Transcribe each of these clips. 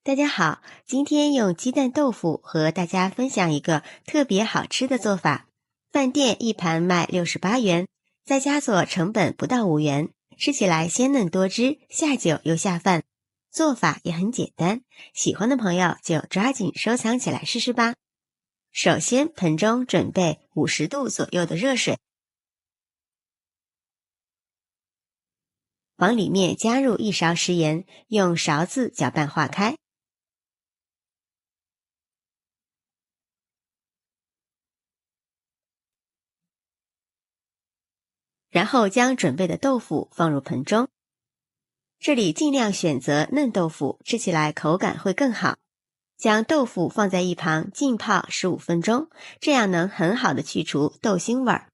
大家好，今天用鸡蛋豆腐和大家分享一个特别好吃的做法。饭店一盘卖68元，在家做成本不到5元，吃起来鲜嫩多汁，下酒又下饭。做法也很简单，喜欢的朋友就抓紧收藏起来试试吧。首先，盆中准备50度左右的热水，往里面加入1勺食盐，用勺子搅拌化开。然后将准备的豆腐放入盆中，这里尽量选择嫩豆腐，吃起来口感会更好。将豆腐放在一旁浸泡15分钟，这样能很好的去除豆腥味儿。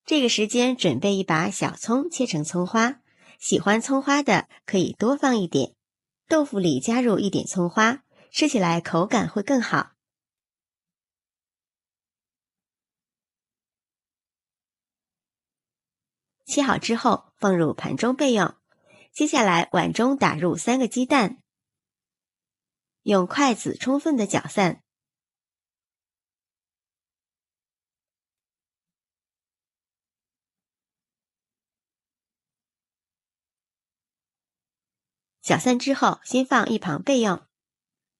这个时间准备一把小葱切成葱花，喜欢葱花的可以多放一点。豆腐里加入一点葱花，吃起来口感会更好。切好之后放入盘中备用。接下来碗中打入3个鸡蛋，用筷子充分的搅散。搅散之后先放一旁备用。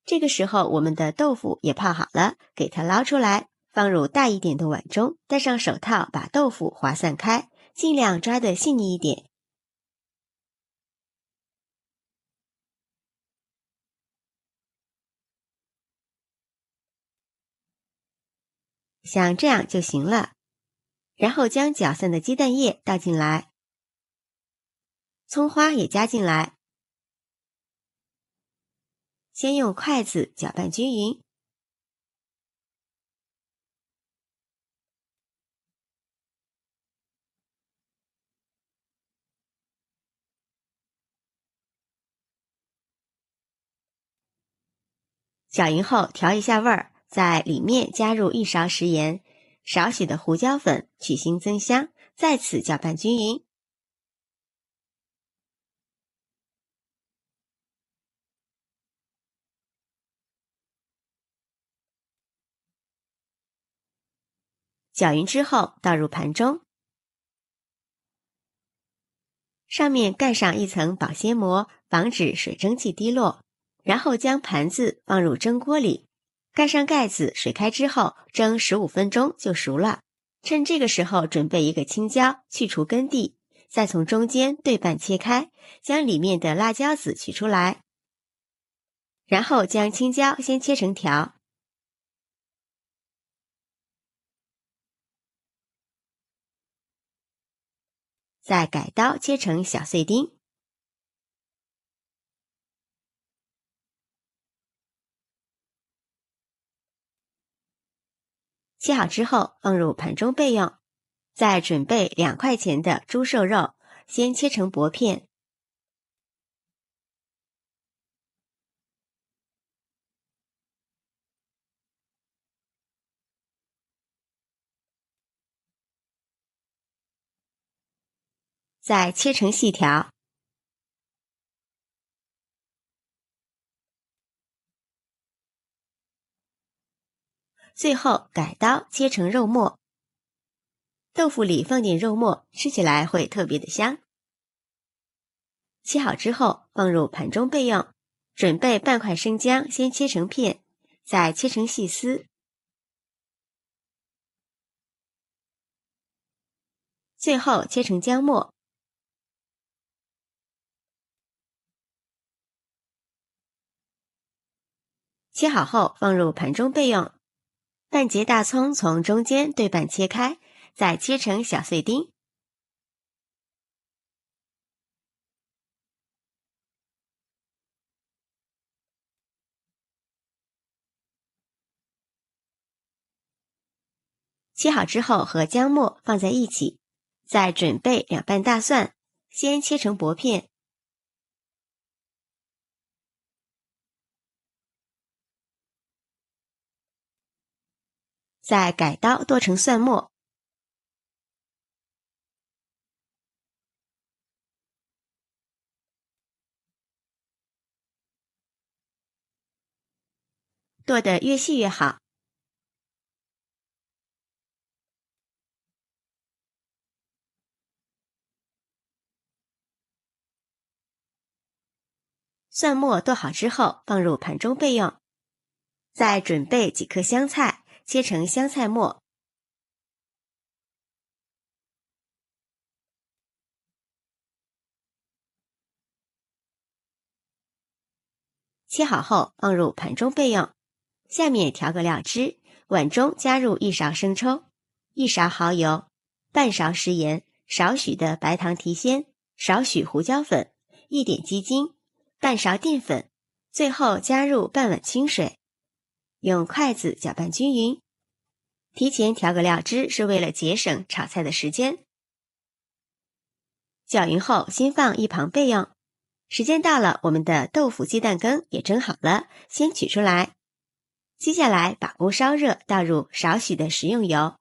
这个时候我们的豆腐也泡好了，给它捞出来，放入大一点的碗中，戴上手套把豆腐划散开，尽量抓得细腻一点。像这样就行了。然后将搅散的鸡蛋液倒进来，葱花也加进来，先用筷子搅拌均匀。搅匀后调一下味儿，在里面加入1勺食盐，少许的胡椒粉去腥增香，再次搅拌均匀。搅匀之后倒入盘中，上面盖上一层保鲜膜，防止水蒸气滴落。然后将盘子放入蒸锅里，盖上盖子，水开之后蒸15分钟就熟了。趁这个时候准备一个青椒，去除根蒂，再从中间对半切开，将里面的辣椒籽取出来，然后将青椒先切成条，再改刀切成小碎丁。切好之后放入盘中备用。再准备2块钱的猪瘦肉，先切成薄片，再切成细条，最后改刀切成肉末。豆腐里放点肉末，吃起来会特别的香。切好之后放入盘中备用。准备半块生姜，先切成片，再切成细丝，最后切成姜末。切好后放入盘中备用。半截大葱从中间对半切开，再切成小碎丁。切好之后和姜末放在一起，再准备2瓣大蒜，先切成薄片，再改刀剁成蒜末，剁得越细越好。蒜末剁好之后放入盘中备用。再准备几颗香菜，切成香菜末。切好后放入盘中备用。下面调个料汁，碗中加入1勺生抽、1勺蚝油、半勺食盐、少许的白糖提鲜、少许胡椒粉、1点鸡精、半勺淀粉，最后加入半碗清水，用筷子搅拌均匀。提前调个料汁是为了节省炒菜的时间。搅匀后先放一旁备用。时间到了，我们的豆腐鸡蛋羹也蒸好了，先取出来。接下来把锅烧热，倒入少许的食用油，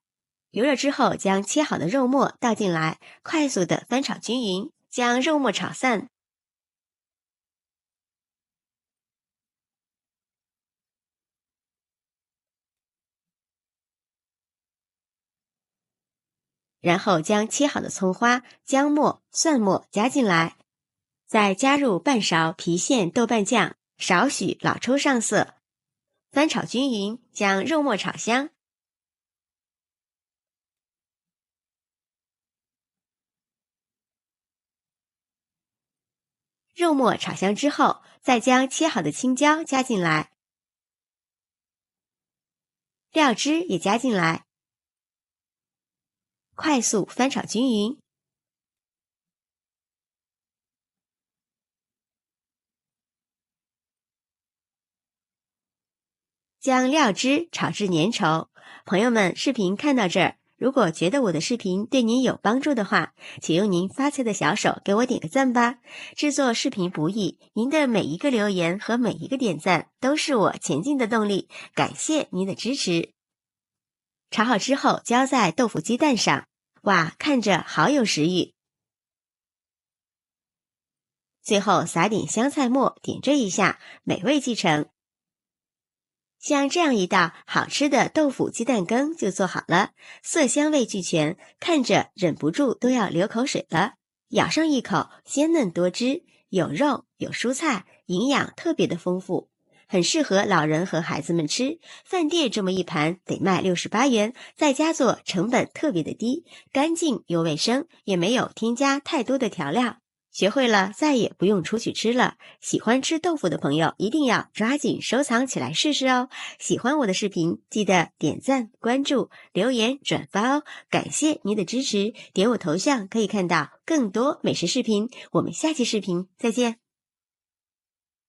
油热之后将切好的肉末倒进来，快速的翻炒均匀，将肉末炒散。然后将切好的葱花、姜末、蒜末加进来，再加入半勺郫县豆瓣酱，少许老抽上色，翻炒均匀，将肉末炒香。肉末炒香之后，再将切好的青椒加进来，料汁也加进来，快速翻炒均匀。将料汁炒至粘稠。朋友们，视频看到这儿，如果觉得我的视频对您有帮助的话，请用您发财的小手给我点个赞吧。制作视频不易，您的每一个留言和每一个点赞都是我前进的动力，感谢您的支持。炒好之后浇在豆腐鸡蛋上，哇，看着好有食欲。最后撒点香菜末，点缀一下，美味继承。像这样一道好吃的豆腐鸡蛋羹就做好了，色香味俱全，看着忍不住都要流口水了。咬上一口，鲜嫩多汁，有肉有蔬菜，营养特别的丰富，很适合老人和孩子们吃。饭店这么一盘得卖68元，在家做成本特别的低，干净又卫生，也没有添加太多的调料。学会了，再也不用出去吃了。喜欢吃豆腐的朋友一定要抓紧收藏起来试试哦。喜欢我的视频，记得点赞、关注、留言、转发哦。感谢您的支持，点我头像可以看到更多美食视频。我们下期视频再见。